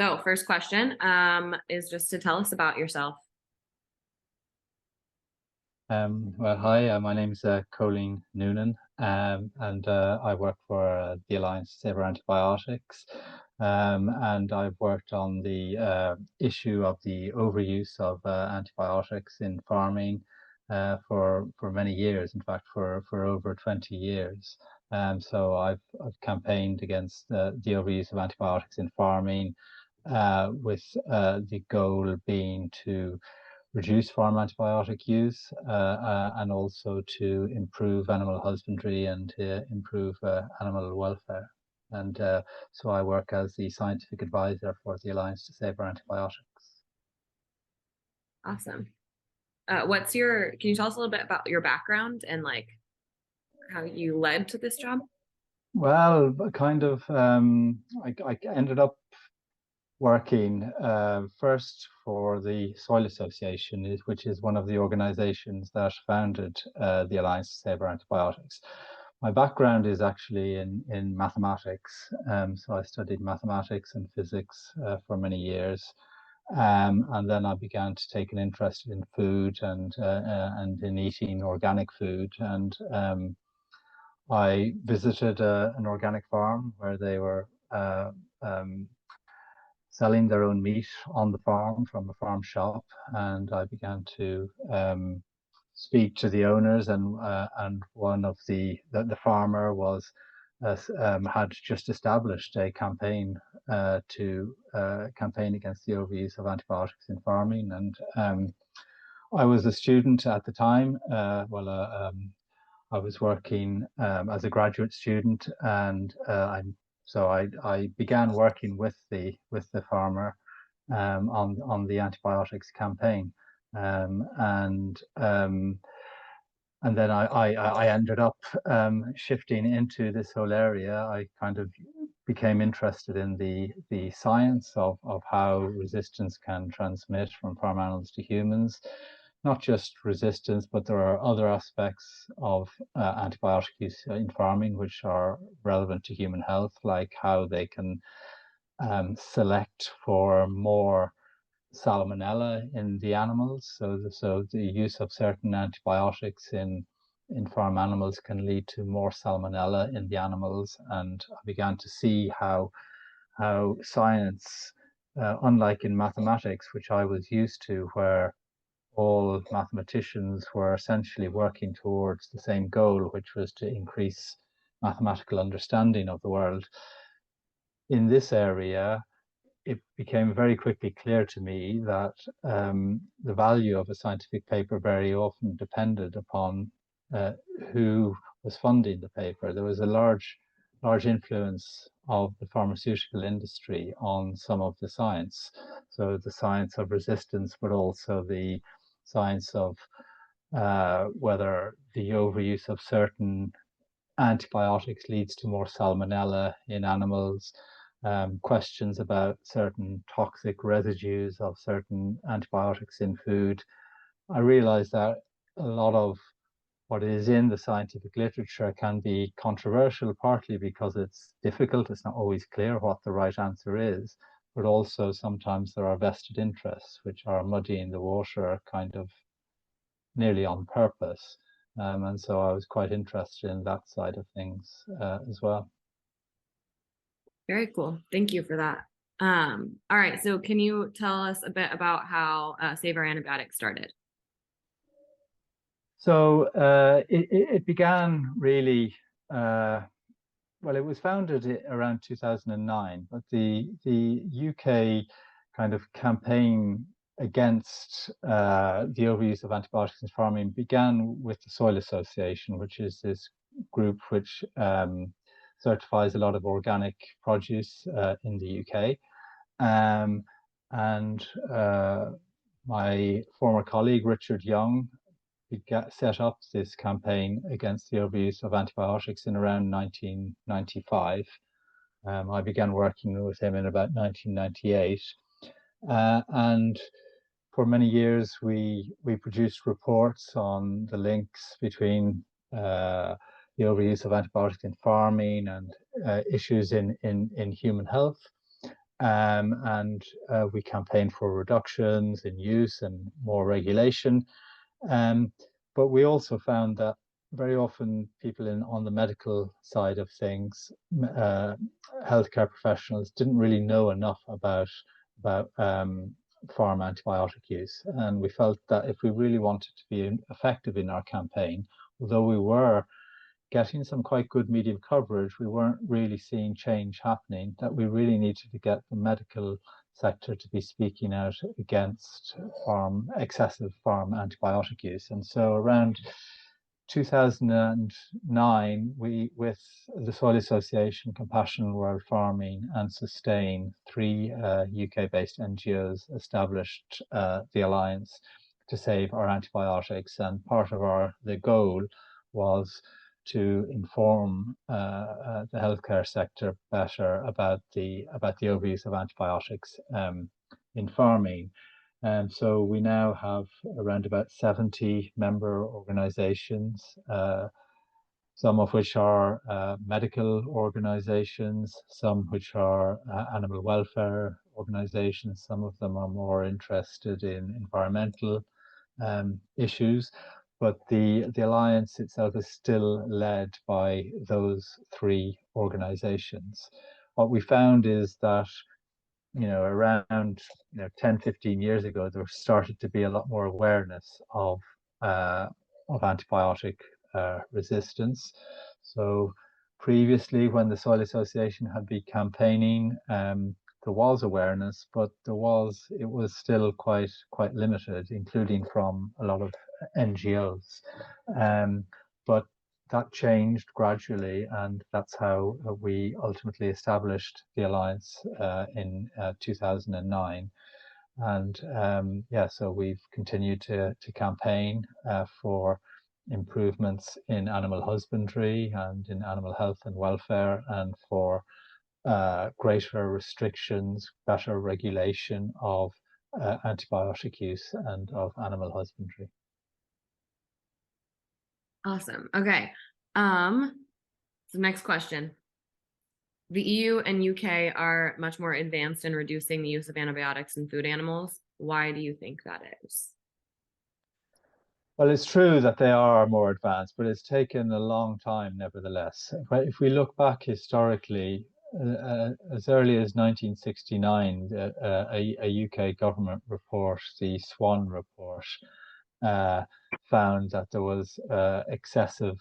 So first question is just to tell us about yourself. Well, hi, my name is Coilin Nunan, and I work for the Alliance to Save Antibiotics. And I've worked on the issue of the overuse of antibiotics in farming for many years, in fact, for over 20 years. So I've campaigned against the overuse of antibiotics in farming, with the goal being to reduce farm antibiotic use, and also to improve animal husbandry and to improve animal welfare. And so I work as the scientific advisor for the Alliance to Save Antibiotics. Awesome. Can you tell us a little bit about your background and like how you led to this job? Well, kind of, I ended up working first for the Soil Association, which is one of the organizations that founded the Alliance to Save Antibiotics. My background is actually in mathematics, so I studied mathematics and physics for many years. And then I began to take an interest in food and in eating organic food. And I visited an organic farm where they were um, selling their own meat on the farm from a farm shop, and I began to speak to the owners, and one of the farmer was had just established a campaign to campaign against the overuse of antibiotics in farming, and I was a student at the time. I was working as a graduate student, and I began working with the farmer on the antibiotics campaign, um, and um, and then I ended up shifting into this whole area. I kind of became interested in the science of how resistance can transmit from farm animals to humans. Not just resistance, but there are other aspects of antibiotic use in farming which are relevant to human health, like how they can select for more salmonella in the animals. So the use of certain antibiotics in farm animals can lead to more salmonella in the animals. And I began to see how science, unlike in mathematics, which I was used to, where all mathematicians were essentially working towards the same goal, which was to increase mathematical understanding of the world. In this area, it became very quickly clear to me that the value of a scientific paper very often depended upon uh, who was funding the paper. There was a large influence of the pharmaceutical industry on some of the science. So the science of resistance, but also the science of whether the overuse of certain antibiotics leads to more salmonella in animals, questions about certain toxic residues of certain antibiotics in food. I realized that a lot of what is in the scientific literature can be controversial, partly because it's difficult, it's not always clear what the right answer is, but also sometimes there are vested interests which are muddying the water kind of nearly on purpose. And so I was quite interested in that side of things as well. Very cool. Thank you for that. All right. So can you tell us a bit about how Save Our Antibiotics started? So it began really, well, it was founded around 2009, but the UK kind of campaign against the overuse of antibiotics in farming began with the Soil Association, which is this group which certifies a lot of organic produce in the UK. And my former colleague, Richard Young, set up this campaign against the overuse of antibiotics in around 1995. I began working with him in about 1998. And for many years, we produced reports on the links between the overuse of antibiotics in farming and issues in human health. and we campaigned for reductions in use and more regulation. But we also found that very often people on the medical side of things, healthcare professionals, didn't really know enough about farm antibiotic use. And we felt that if we really wanted to be effective in our campaign, although we were getting some quite good media coverage, we weren't really seeing change happening, that we really needed to get the medical sector to be speaking out against excessive farm antibiotic use. And so around 2009, we, with the Soil Association, Compassion World Farming, and Sustain, three UK-based NGOs, established the Alliance to Save Our Antibiotics. And part of the goal was to inform the healthcare sector better about the overuse of antibiotics in farming. And so we now have around about 70 member organizations, some of which are medical organizations, some which are animal welfare organizations, some of them are more interested in environmental issues. But the Alliance itself is still led by those three organizations. What we found is that around 10, 15 years ago, there started to be a lot more awareness of antibiotic resistance. So previously, when the Soil Association had been campaigning, there was awareness, but it was still quite limited, including from a lot of NGOs. But that changed gradually, and that's how we ultimately established the Alliance in 2009. And so we've continued to campaign for improvements in animal husbandry and in animal health and welfare, and for greater restrictions, better regulation of antibiotic use and of animal husbandry. Awesome. Okay. So next question. The EU and UK are much more advanced in reducing the use of antibiotics in food animals. Why do you think that is? Well, it's true that they are more advanced, but it's taken a long time nevertheless. If we look back historically, as early as 1969, a UK government report, the Swan report, found that there was excessive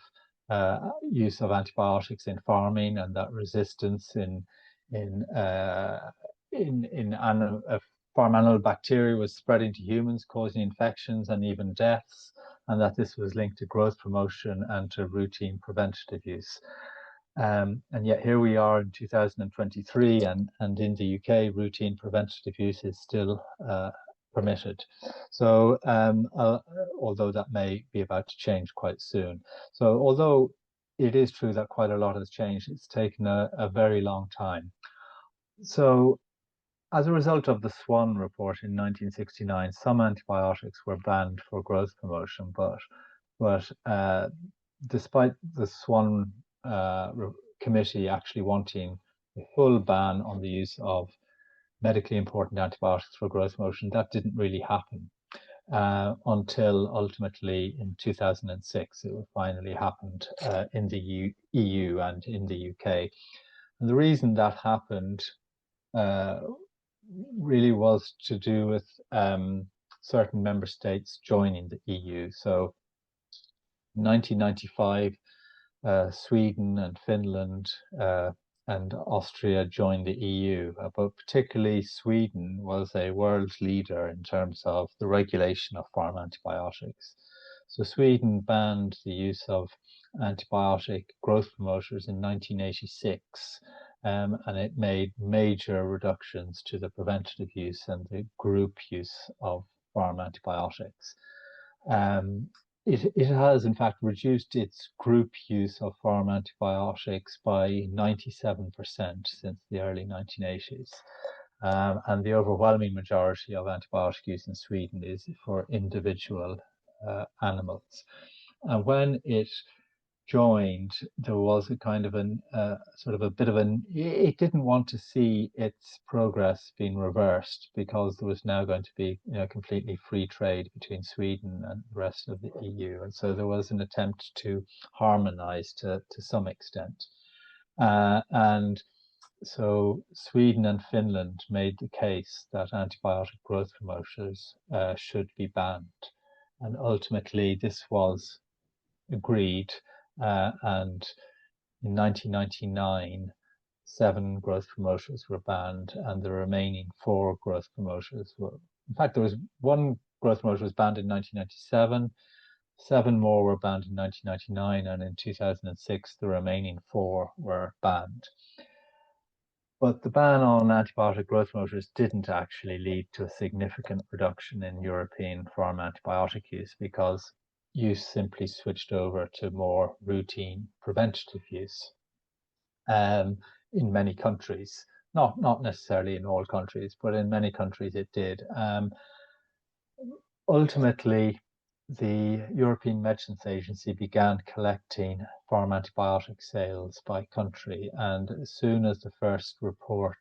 use of antibiotics in farming, and that resistance in farm animal bacteria was spreading to humans, causing infections and even deaths, and that this was linked to growth promotion and to routine preventative use. And yet here we are in 2023, and in the UK, routine preventative use is still permitted. So although that may be about to change quite soon. So although it is true that quite a lot has changed, it's taken a very long time. So as a result of the Swan report in 1969, some antibiotics were banned for growth promotion, but despite the Swan committee actually wanting a full ban on the use of medically important antibiotics for growth promotion, that didn't really happen until ultimately in 2006 it finally happened in the EU and in the UK. And the reason that happened really was to do with certain member states joining the EU. So in 1995, Sweden and Finland and Austria joined the EU, but particularly Sweden was a world leader in terms of the regulation of farm antibiotics. So Sweden banned the use of antibiotic growth promoters in 1986, and it made major reductions to the preventative use and the group use of farm antibiotics. It has, in fact, reduced its group use of farm antibiotics by 97% since the early 1980s. And the overwhelming majority of antibiotic use in Sweden is for individual animals. And when it joined, there was a kind of an sort of a bit of an, it didn't want to see its progress being reversed, because there was now going to be, completely free trade between Sweden and the rest of the EU. And so there was an attempt to harmonize to some extent. And so Sweden and Finland made the case that antibiotic growth promoters should be banned. And ultimately, this was agreed, and in 1999, 7 growth promoters were banned, and the remaining 4 growth promoters were. In fact, there was 1 growth promoter was banned in 1997. 7 more were banned in 1999, and in 2006, the remaining 4 were banned. But the ban on antibiotic growth promoters didn't actually lead to a significant reduction in European farm antibiotic use, because use simply switched over to more routine preventative use in many countries. Not necessarily in all countries, but in many countries it did. Ultimately, the European Medicines Agency began collecting farm antibiotic sales by country, and as soon as the first report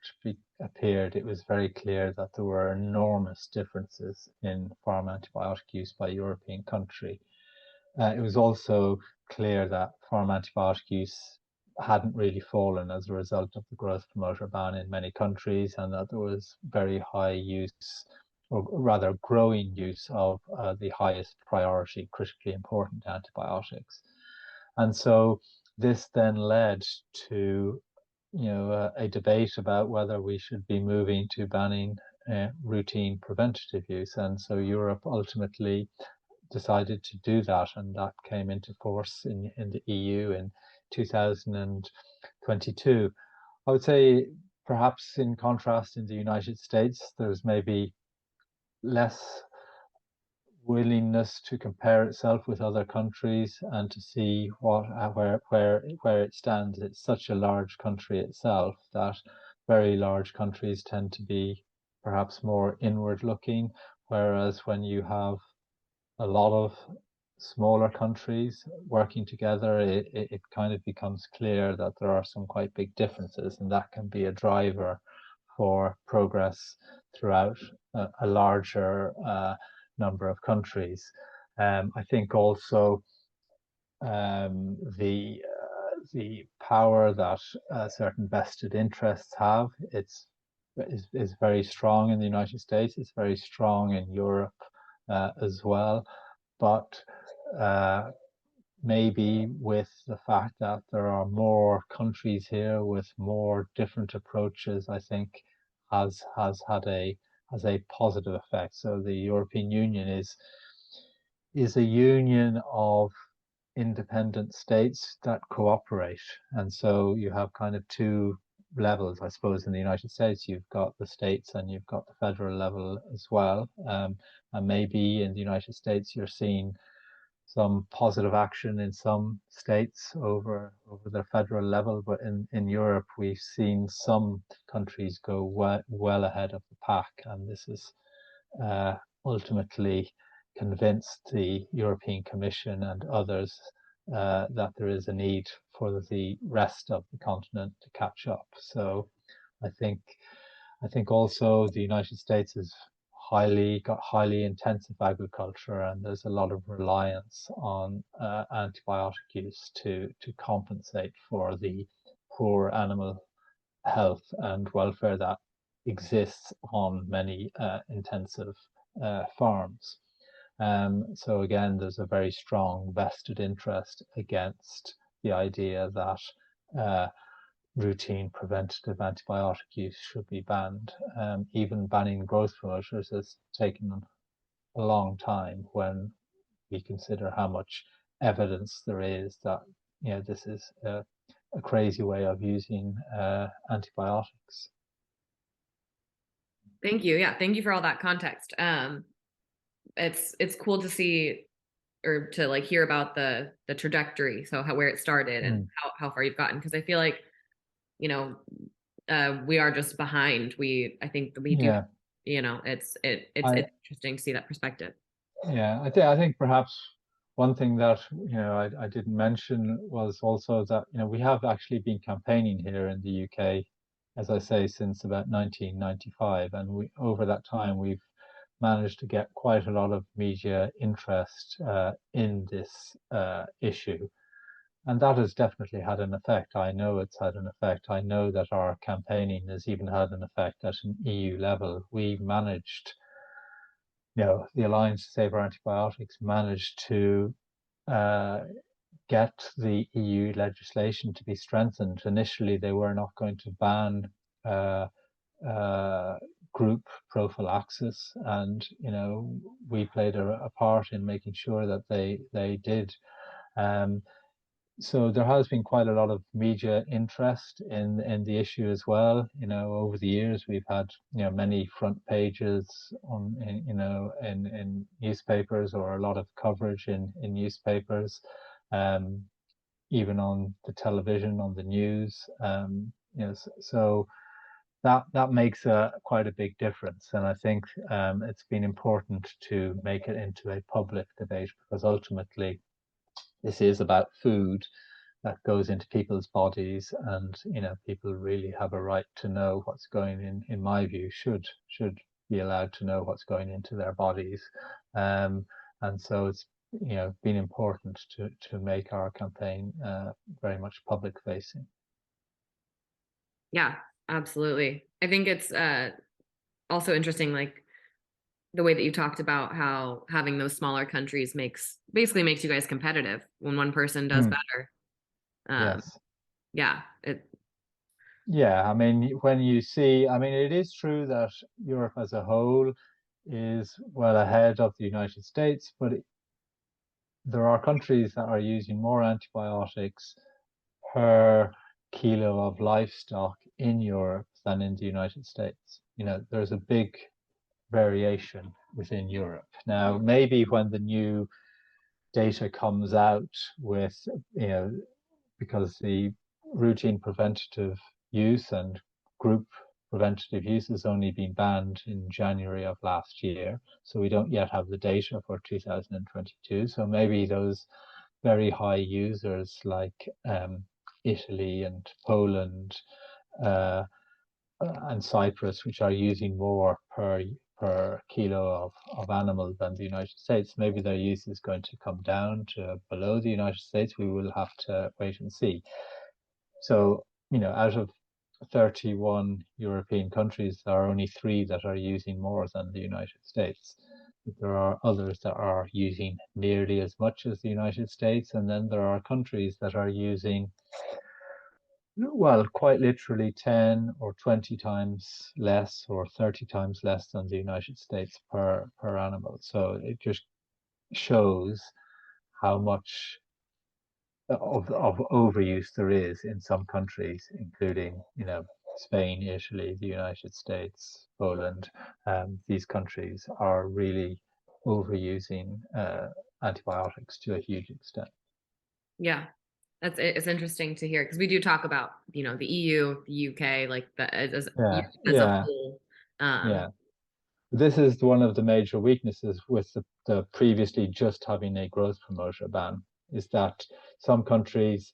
appeared, it was very clear that there were enormous differences in farm antibiotic use by European country. It was also clear that farm antibiotic use hadn't really fallen as a result of the growth promoter ban in many countries, and that there was very high use, or rather growing use, of the highest priority, critically important antibiotics. And so this then led to a debate about whether we should be moving to banning routine preventative use. And so Europe ultimately decided to do that, and that came into force in the EU in 2022. I would say, perhaps in contrast, in the United States, there's maybe less willingness to compare itself with other countries and to see where it stands. It's such a large country itself that very large countries tend to be perhaps more inward looking, whereas when you have a lot of smaller countries working together, it kind of becomes clear that there are some quite big differences, and that can be a driver for progress throughout a larger number of countries. I think also the power that certain vested interests have, is very strong in the United States. It's very strong in Europe as well, but maybe with the fact that there are more countries here with more different approaches, I think has had a positive effect. So the European Union is a union of independent states that cooperate, and so you have kind of 2 levels, I suppose. In the United States, you've got the states and you've got the federal level as well, and maybe in the United States you're seeing some positive action in some states over the federal level, but in Europe we've seen some countries go well ahead of the pack, and this is ultimately convinced the European Commission and others that there is a need for the rest of the continent to catch up. So I think also the United States has got highly intensive agriculture, and there's a lot of reliance on antibiotic use to compensate for the poor animal health and welfare that exists on many intensive farms. So again, there's a very strong vested interest against the idea that routine preventative antibiotic use should be banned. Even banning growth promoters has taken a long time when we consider how much evidence there is that this is a crazy way of using antibiotics. Thank you. Yeah, thank you for all that context. It's cool to see, or to like hear about the trajectory, so where it started and how far you've gotten, because I feel like we are just behind. I think we do. Yeah. It's interesting to see that perspective. Yeah, I think perhaps one thing that I didn't mention was also that we have actually been campaigning here in the UK, as I say, since about 1995, and over that time we've managed to get quite a lot of media interest in this issue. And that has definitely had an effect. I know it's had an effect. I know that our campaigning has even had an effect at an EU level. We managed, the Alliance to Save Our Antibiotics managed to get the EU legislation to be strengthened. Initially, they were not going to ban group prophylaxis, and we played a part in making sure that they did. So there has been quite a lot of media interest in the issue as well. Over the years we've had many front pages on in newspapers, or a lot of coverage in newspapers, even on the television, on the news. So that makes quite a big difference, and I think it's been important to make it into a public debate, because ultimately this is about food that goes into people's bodies, and people really have a right to know what's going in my view, should be allowed to know what's going into their bodies. And so it's been important to make our campaign very much public facing. Yeah, absolutely. I think it's also interesting, like the way that you talked about how having those smaller countries basically makes you guys competitive when one person does better. Yes. Yeah, Yeah, I mean, when you see, I mean, it is true that Europe as a whole is well ahead of the United States, but there are countries that are using more antibiotics per kilo of livestock in Europe than in the United States. There's a big variation within Europe. Now, maybe when the new data comes out with, because the routine preventative use and group preventative use has only been banned in January of last year, so we don't yet have the data for 2022. So maybe those very high users like Italy and Poland and Cyprus, which are using more per kilo of animal than the United States, maybe their use is going to come down to below the United States. We will have to wait and see. So, out of 31 European countries, there are only 3 that are using more than the United States. But there are others that are using nearly as much as the United States, and then there are countries that are using, well, quite literally 10 or 20 times less, or 30 times less than the United States per animal. So it just shows how much of overuse there is in some countries, including Spain, Italy, the United States, Poland. These countries are really overusing antibiotics to a huge extent. yeah. It's interesting to hear, because we do talk about the EU, the UK, like as Yeah, as a yeah, whole. yeah. This is one of the major weaknesses with the previously just having a growth promoter ban, is that some countries,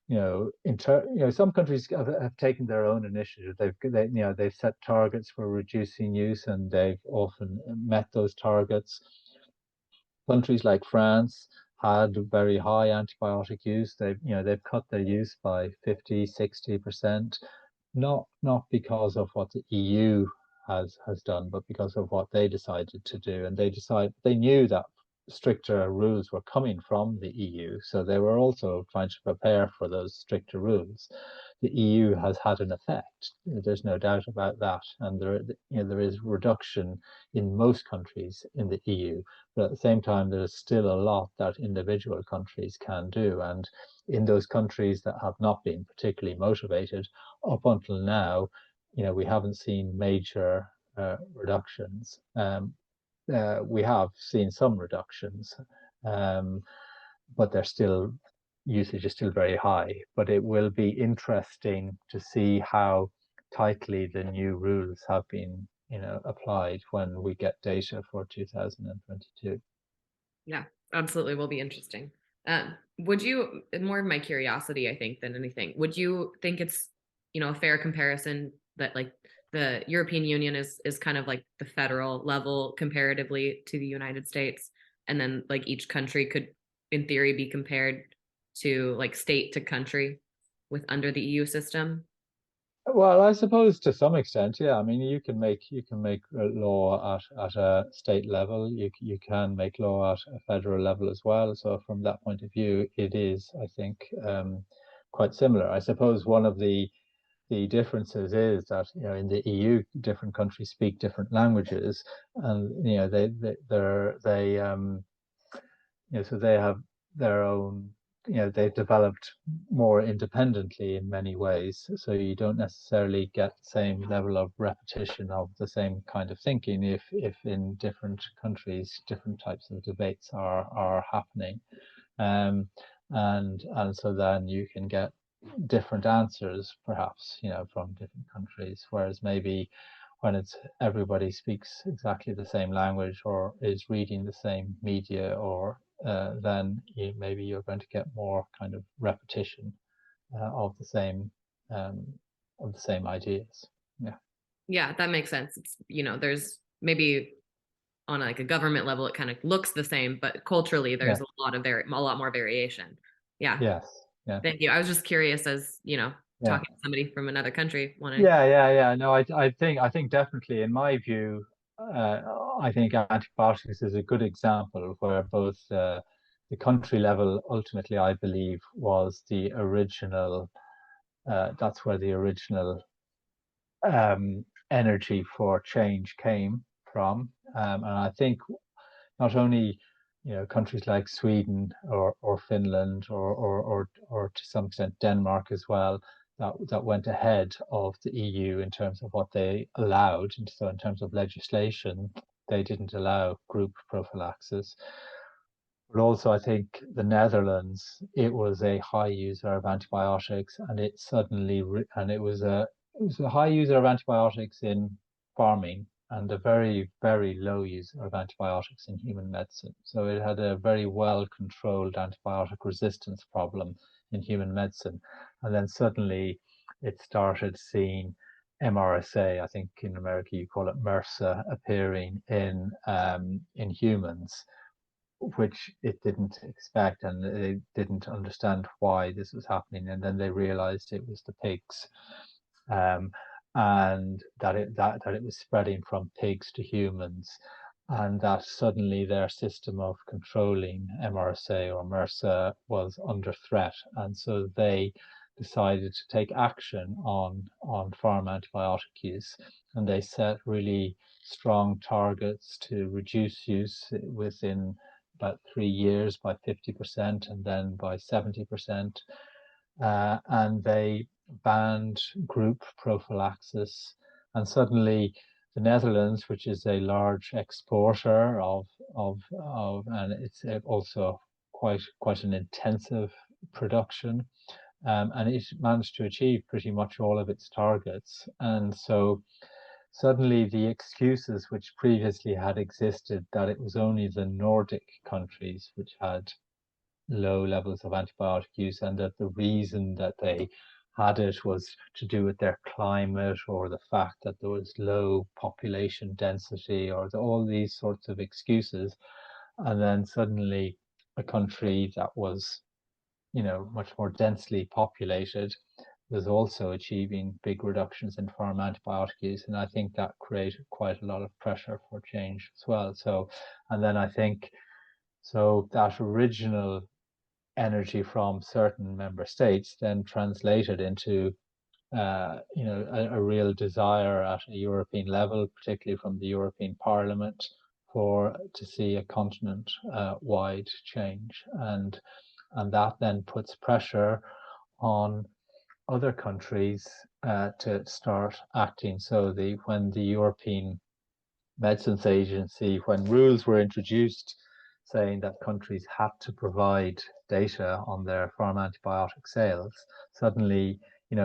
some countries have taken their own initiative. They've set targets for reducing use, and they've often met those targets. Countries like France had very high antibiotic use. They've cut their use by 50, 60%, not because of what the EU has done, but because of what they decided to do. And they knew that stricter rules were coming from the EU, so they were also trying to prepare for those stricter rules. The EU has had an effect. There's no doubt about that, and there is reduction in most countries in the EU. But at the same time, there's still a lot that individual countries can do, and in those countries that have not been particularly motivated up until now, we haven't seen major reductions. We have seen some reductions, but usage is still very high. But it will be interesting to see how tightly the new rules have been applied when we get data for 2022. Yeah, absolutely will be interesting. Would you, more of my curiosity, I think, than anything, would you think it's, a fair comparison that like the European Union is kind of like the federal level comparatively to the United States, and then like each country could, in theory, be compared to like state to country with under the EU system? Well, I suppose to some extent, yeah. I mean, you can make law at a state level. You can make law at a federal level as well. So from that point of view, it is, I think, quite similar. I suppose one of the differences is that in the EU, different countries speak different languages, and so they have their own, they've developed more independently in many ways. So you don't necessarily get the same level of repetition of the same kind of thinking if in different countries, different types of debates are happening. Um, and so then you can get different answers, perhaps, from different countries. Whereas maybe when it's everybody speaks exactly the same language or is reading the same media, or then maybe you're going to get more kind of repetition of um, the same ideas. Yeah. Yeah, that makes sense. It's, there's maybe on like a government level, it kind of looks the same, but culturally, there's Yeah. a lot more variation. Yeah. Yes. Yeah. Thank you. I was just curious as, Yeah. talking to somebody from another country, wanted. Yeah. No, I think definitely, in my view, uh, I think antibiotics is a good example where both the country level, ultimately, I believe, was the original. That's where the original energy for change came from, and I think not only countries like Sweden or Finland or to some extent Denmark as well, that went ahead of the EU in terms of what they allowed. And so in terms of legislation, they didn't allow group prophylaxis. But also, I think the Netherlands, it was a high user of antibiotics, and it suddenly and it was a high user of antibiotics in farming and a very, very low user of antibiotics in human medicine. So it had a very well controlled antibiotic resistance problem in human medicine. And then suddenly it started seeing MRSA, I think in America you call it MRSA, appearing in humans, which it didn't expect, and they didn't understand why this was happening. And then they realized it was the pigs, um, and that it was spreading from pigs to humans, and that suddenly their system of controlling MRSA or MRSA was under threat, and so they decided to take action on farm antibiotic use, and they set really strong targets to reduce use within about 3 years by 50% and then by 70%. And they banned group prophylaxis. And suddenly, the Netherlands, which is a large exporter and it's also quite an intensive production, and it managed to achieve pretty much all of its targets. And so suddenly the excuses which previously had existed, that it was only the Nordic countries which had low levels of antibiotic use, and that the reason that they had it was to do with their climate or the fact that there was low population density, or all these sorts of excuses. And then suddenly a country that was much more densely populated was also achieving big reductions in farm antibiotic use. And I think that created quite a lot of pressure for change as well. So, and then I think, so that original energy from certain member states then translated into a real desire at a European level, particularly from the European Parliament, to see a continent wide change, and that then puts pressure on other countries to start acting. So when the European Medicines Agency, when rules were introduced saying that countries had to provide data on their farm antibiotic sales, suddenly,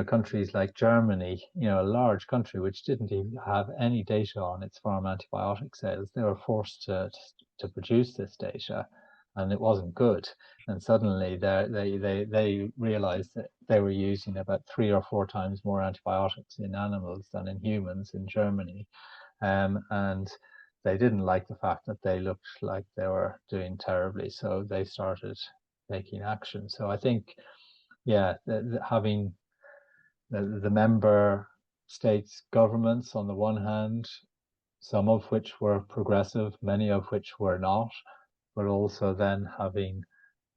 countries like Germany, a large country which didn't even have any data on its farm antibiotic sales, they were forced to produce this data. and it wasn't good. And suddenly they realized that they were using about 3 or 4 times more antibiotics in animals than in humans in Germany. And they didn't like the fact that they looked like they were doing terribly, so they started taking action. So I think, yeah, having the member states governments on the one hand, some of which were progressive, many of which were not, but also then having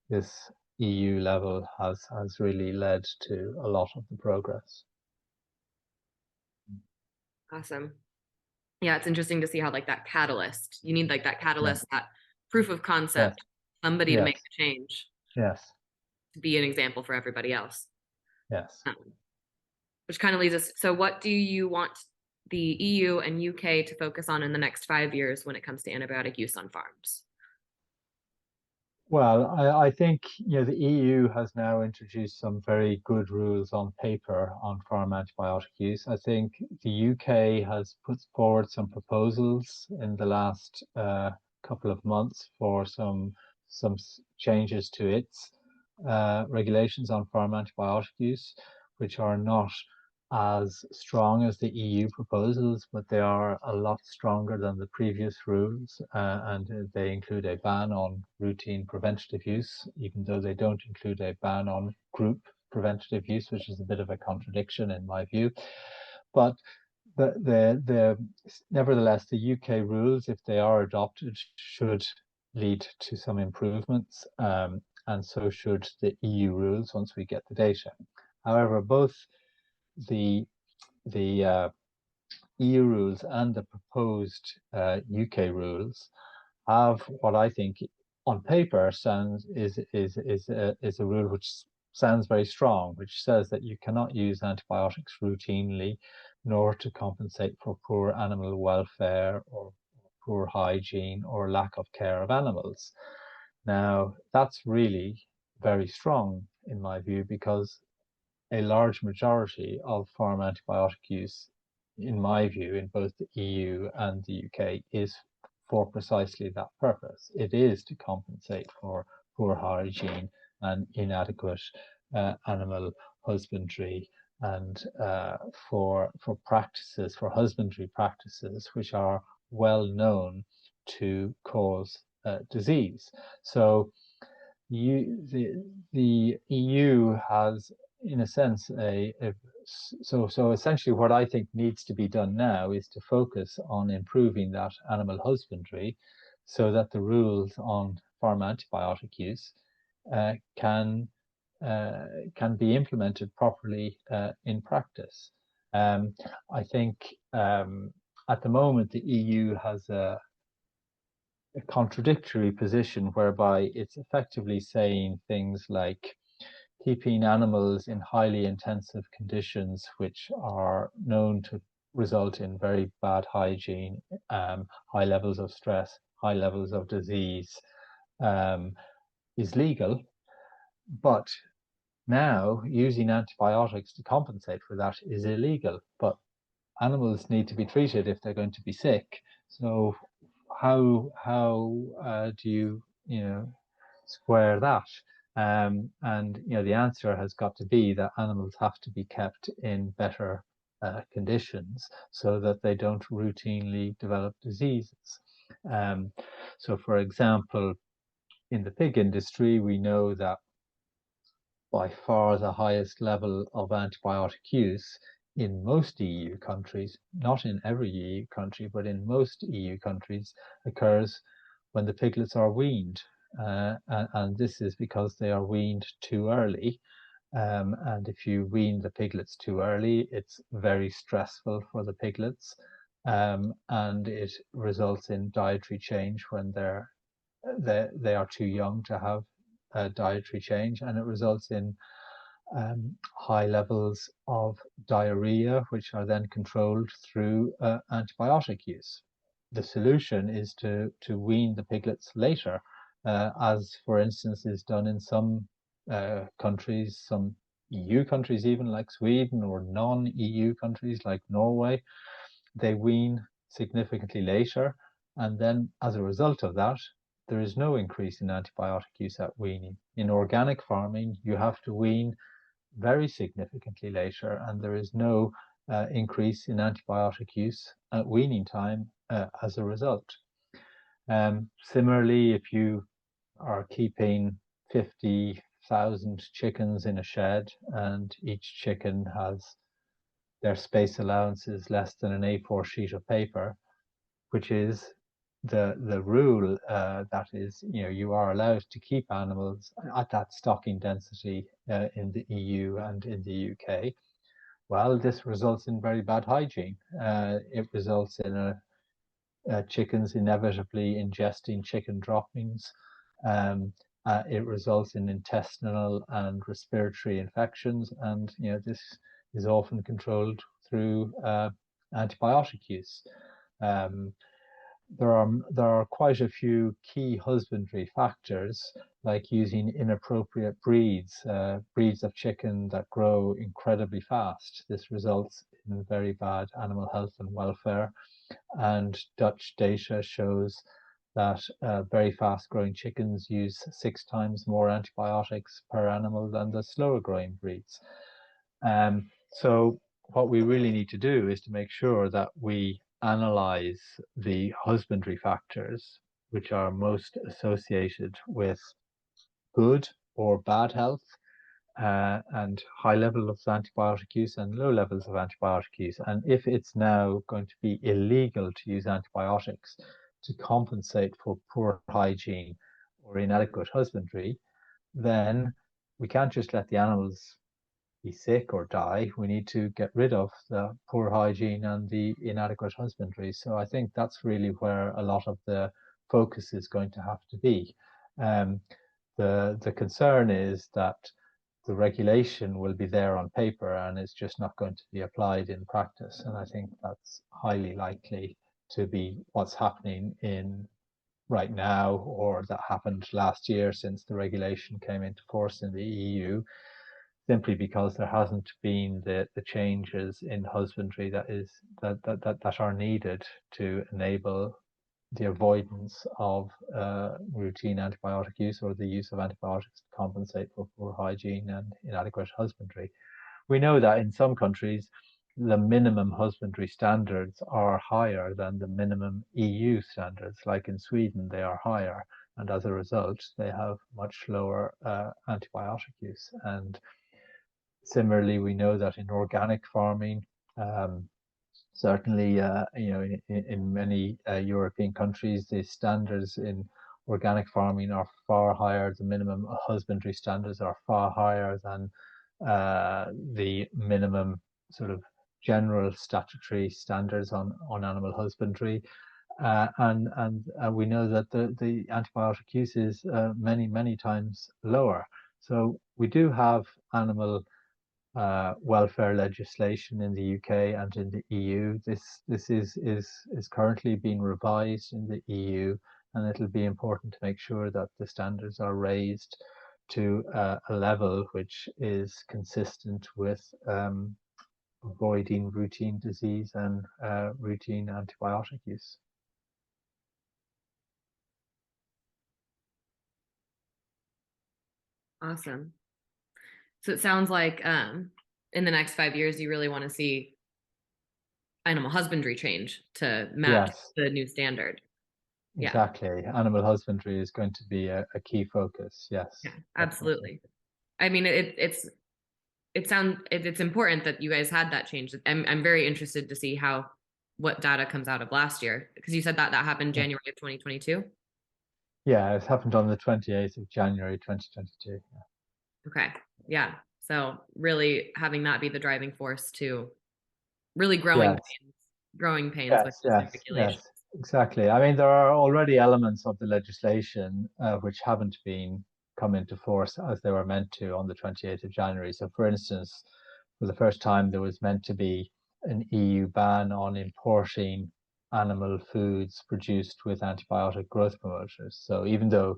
this EU level has really led to a lot of the progress. Awesome. Yeah, it's interesting to see how like that catalyst, you need like that Yeah. catalyst, that proof of Yes. concept, somebody to make Yes. the change, Yes. to be an example for everybody else. Yes. Which kind of leads us. So, what do you want the EU and UK to focus on in the next 5 years when it comes to antibiotic use on farms? Well, I think the EU has now introduced some very good rules on paper on farm antibiotic use. I think the UK has put forward some proposals in the last couple of months for some changes to its regulations on farm antibiotic use, which are not as strong as the EU proposals, but they are a lot stronger than the previous rules, and they include a ban on routine preventative use, even though they don't include a ban on group preventative use, which is a bit of a contradiction in my view. But nevertheless, the UK rules, if they are adopted, should lead to some improvements, and so should the EU rules once we get the data. However, both the EU rules and the proposed UK rules have what I think on paper is a rule which sounds very strong, which says that you cannot use antibiotics routinely, nor to compensate for poor animal welfare or poor hygiene or lack of care of animals. Now, that's really very strong in my view, because a large majority of farm antibiotic use, in my view, in both the EU and the UK, is for precisely that purpose. It is to compensate for poor hygiene and inadequate animal husbandry, and for husbandry practices which are well known to cause disease. So the EU has, in a sense, so essentially what I think needs to be done now is to focus on improving that animal husbandry, so that the rules on farm antibiotic use can be implemented properly in practice. I think at the moment the EU has a contradictory position, whereby it's effectively saying things like keeping animals in highly intensive conditions, which are known to result in very bad hygiene, high levels of stress, high levels of disease, is legal. But now using antibiotics to compensate for that is illegal. But animals need to be treated if they're going to be sick. So how do you square that? And the answer has got to be that animals have to be kept in better conditions, so that they don't routinely develop diseases. So, for example, in the pig industry, we know that by far the highest level of antibiotic use in most EU countries, not in every EU country, but in most EU countries, occurs when the piglets are weaned. And this is because they are weaned too early. And if you wean the piglets too early, it's very stressful for the piglets. And it results in dietary change when they are too young to have dietary change, and it results in high levels of diarrhea, which are then controlled through antibiotic use. The solution is to wean the piglets later, as for instance is done in some countries, some EU countries even like Sweden, or non-EU countries like Norway. They wean significantly later, and then as a result of that, there is no increase in antibiotic use at weaning. In organic farming, you have to wean very significantly later, and there is no increase in antibiotic use at weaning time as a result. Similarly, if you are keeping 50,000 chickens in a shed and each chicken has their space allowance is less than an A4 sheet of paper, which is the rule that is, you are allowed to keep animals at that stocking density in the EU and in the UK. Well, this results in very bad hygiene. It results in chickens inevitably ingesting chicken droppings. It results in intestinal and respiratory infections, and this is often controlled through antibiotic use. There are quite a few key husbandry factors, like using inappropriate breeds of chicken that grow incredibly fast. This results in very bad animal health and welfare. And Dutch data shows that very fast growing chickens use 6 times more antibiotics per animal than the slower growing breeds. So what we really need to do is to make sure that we analyze the husbandry factors which are most associated with good or bad health, and high level of antibiotic use and low levels of antibiotic use. And if it's now going to be illegal to use antibiotics to compensate for poor hygiene or inadequate husbandry, then we can't just let the animals be sick or die. We need to get rid of the poor hygiene and the inadequate husbandry. So I think that's really where a lot of the focus is going to have to be. The concern is that the regulation will be there on paper and it's just not going to be applied in practice. And I think that's highly likely to be what's happening in right now, or that happened last year since the regulation came into force in the EU, simply because there hasn't been the changes in husbandry that are needed to enable the avoidance of routine antibiotic use or the use of antibiotics to compensate for poor hygiene and inadequate husbandry. We know that in some countries, the minimum husbandry standards are higher than the minimum EU standards. Like in Sweden, they are higher, and as a result, they have much lower antibiotic use. And similarly, we know that in organic farming, certainly, in many European countries, the standards in organic farming are far higher. The minimum husbandry standards are far higher than the minimum sort of general statutory standards on animal husbandry. And we know that the antibiotic use is many times lower. So we do have animal welfare legislation in the UK and in the EU. This is currently being revised in the EU, and it'll be important to make sure that the standards are raised to a level which is consistent with avoiding routine disease and routine antibiotic use. Awesome. So it sounds like in the next 5 years, you really want to see animal husbandry change to match the new standard. Exactly. Animal husbandry is going to be a key focus. Yes. Yeah, absolutely. I mean, it's important that you guys had that change. I'm very interested to see what data comes out of last year, because you said that happened January of 2022. Yeah, it happened on the 28th of January 2022. Okay. Yeah. So really having that be the driving force to really growing pains with regulations. Yes, exactly. I mean, there are already elements of the legislation which haven't come into force as they were meant to on the 28th of January. So, for instance, for the first time, there was meant to be an EU ban on importing animal foods produced with antibiotic growth promoters. So even though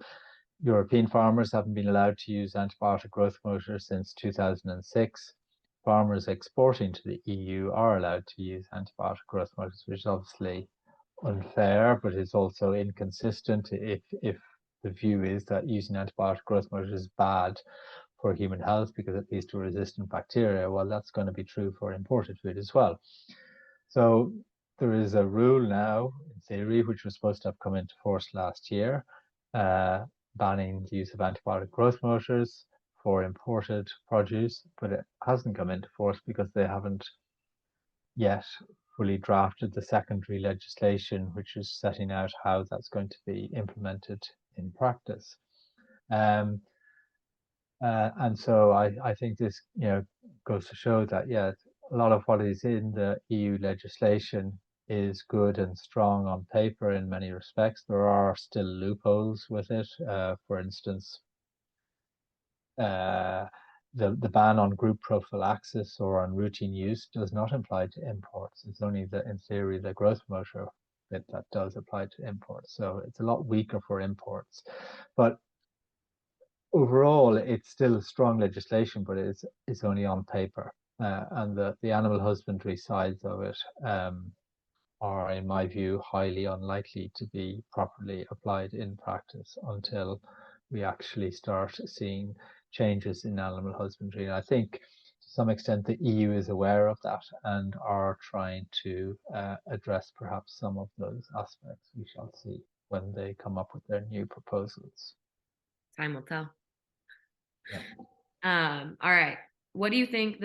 European farmers haven't been allowed to use antibiotic growth promoters since 2006, farmers exporting to the EU are allowed to use antibiotic growth promoters, which is obviously unfair, but it's also inconsistent. If the view is that using antibiotic growth motors is bad for human health because it leads to resistant bacteria. Well, that's going to be true for imported food as well. So there is a rule now, in theory, which was supposed to have come into force last year, banning the use of antibiotic growth motors for imported produce, but it hasn't come into force because they haven't yet fully drafted the secondary legislation, which is setting out how that's going to be implemented in practice. And so I think this, goes to show that, yeah, a lot of what is in the EU legislation is good and strong on paper in many respects. There are still loopholes with it. For instance, the ban on group prophylaxis or on routine use does not apply to imports. It's only in theory, the growth motor bit that does apply to imports. So it's a lot weaker for imports. But overall, it's still strong legislation, but it's only on paper. And the animal husbandry sides of it are, in my view, highly unlikely to be properly applied in practice until we actually start seeing changes in animal husbandry. And I think to some extent the EU is aware of that and are trying to address perhaps some of those aspects. We shall see when they come up with their new proposals. Time will tell. Yeah. All right. What do you think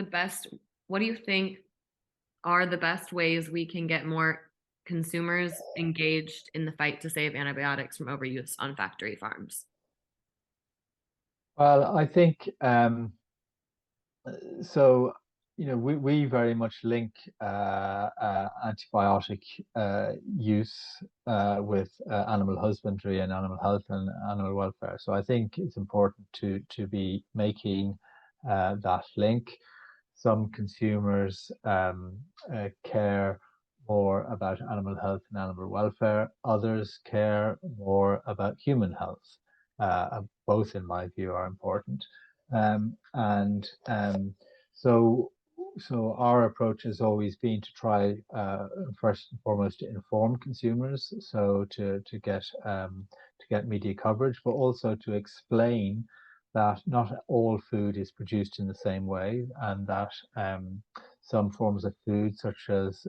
are the best ways we can get more consumers engaged in the fight to save antibiotics from overuse on factory farms? Well, I think so. We very much link antibiotic use with animal husbandry and animal health and animal welfare. So I think it's important to be making that link. Some consumers care more about animal health and animal welfare. Others care more about human health. Both, in my view, are important. So our approach has always been to try first and foremost to inform consumers, so to get media coverage, but also to explain that not all food is produced in the same way, and that some forms of food, such as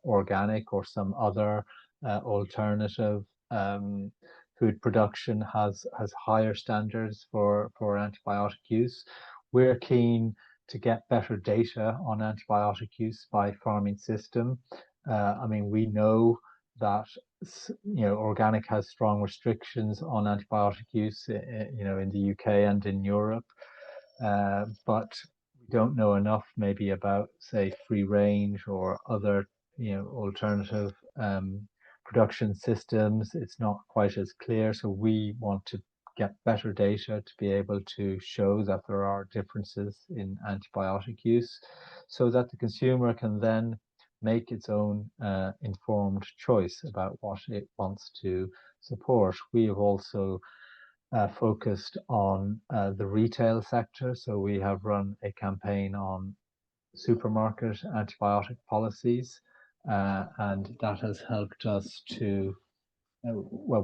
organic or some other alternative food production, has higher standards for antibiotic use. We're keen to get better data on antibiotic use by farming system. We know that organic has strong restrictions on antibiotic use, in the UK and in Europe, but we don't know enough maybe about, say, free range or other, alternative production systems. It's not quite as clear, so we want to get better data to be able to show that there are differences in antibiotic use, so that the consumer can then make its own informed choice about what it wants to support. We have also focused on the retail sector, so we have run a campaign on supermarket antibiotic policies, and that has helped us to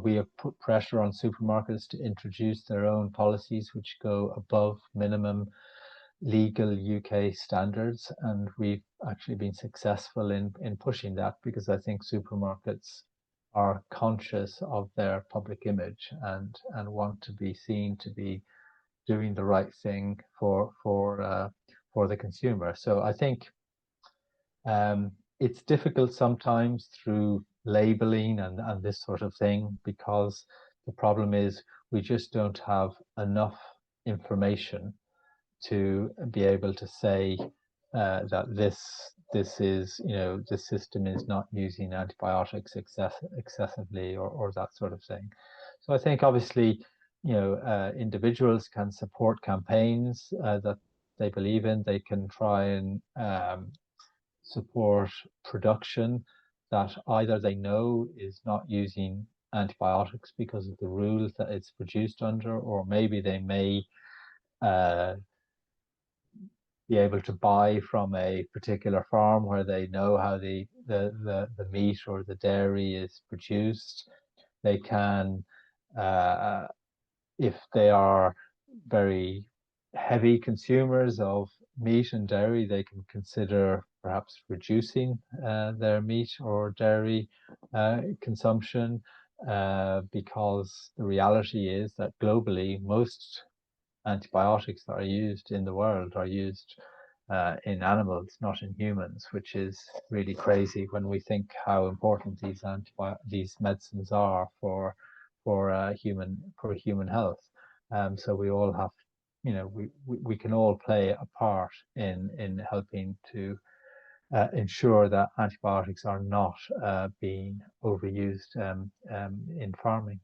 we have put pressure on supermarkets to introduce their own policies which go above minimum legal UK standards, and we've actually been successful in pushing that, because I think supermarkets are conscious of their public image and want to be seen to be doing the right thing for the consumer. So I think it's difficult sometimes through labeling and this sort of thing, because the problem is we just don't have enough information to be able to say that this is, this system is not using antibiotics excessively or that sort of thing. So I think obviously, individuals can support campaigns that they believe in. They can try and support production that either they know is not using antibiotics because of the rules that it's produced under, or maybe they may be able to buy from a particular farm where they know how the meat or the dairy is produced. They can If they are very heavy consumers of meat and dairy, they can consider perhaps reducing their meat or dairy consumption, because the reality is that globally most antibiotics that are used in the world are used in animals, not in humans, which is really crazy when we think how important these medicines are for human health. So we all have, we can all play a part in helping to ensure that antibiotics are not being overused in farming.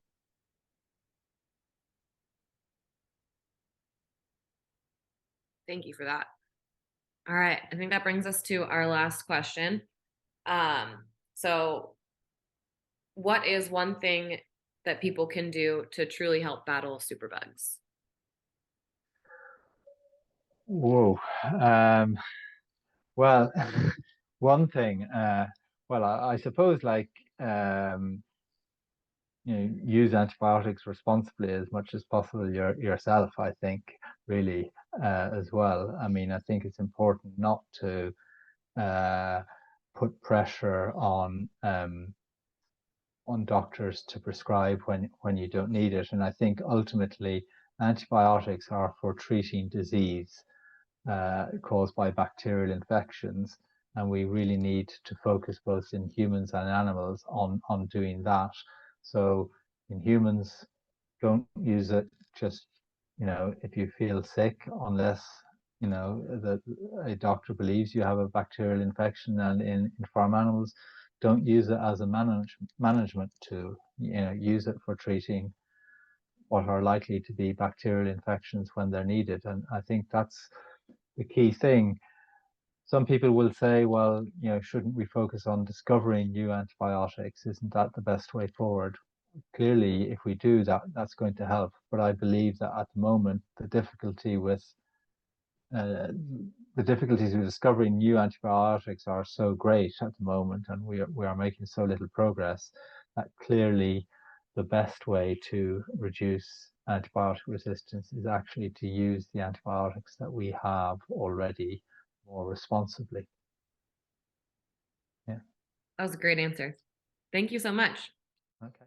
Thank you for that. All right. I think that brings us to our last question. So what is one thing that people can do to truly help battle superbugs? Whoa. Well, one thing, well, I suppose like, use antibiotics responsibly as much as possible yourself, I think, really, as well. I mean, I think it's important not to put pressure on doctors to prescribe when you don't need it. And I think ultimately antibiotics are for treating disease caused by bacterial infections, and we really need to focus both in humans and animals on doing that. So in humans, don't use it just if you feel sick, unless that a doctor believes you have a bacterial infection. And in farm animals, don't use it as a management tool. Use it for treating what are likely to be bacterial infections when they're needed. And I think that's the key thing. Some people will say, well, shouldn't we focus on discovering new antibiotics? Isn't that the best way forward? Clearly, if we do that, that's going to help. But I believe that at the moment, the difficulties with discovering new antibiotics are so great at the moment, and we are making so little progress, that clearly the best way to reduce antibiotic resistance is actually to use the antibiotics that we have already more responsibly. Yeah. That was a great answer. Thank you so much. Okay.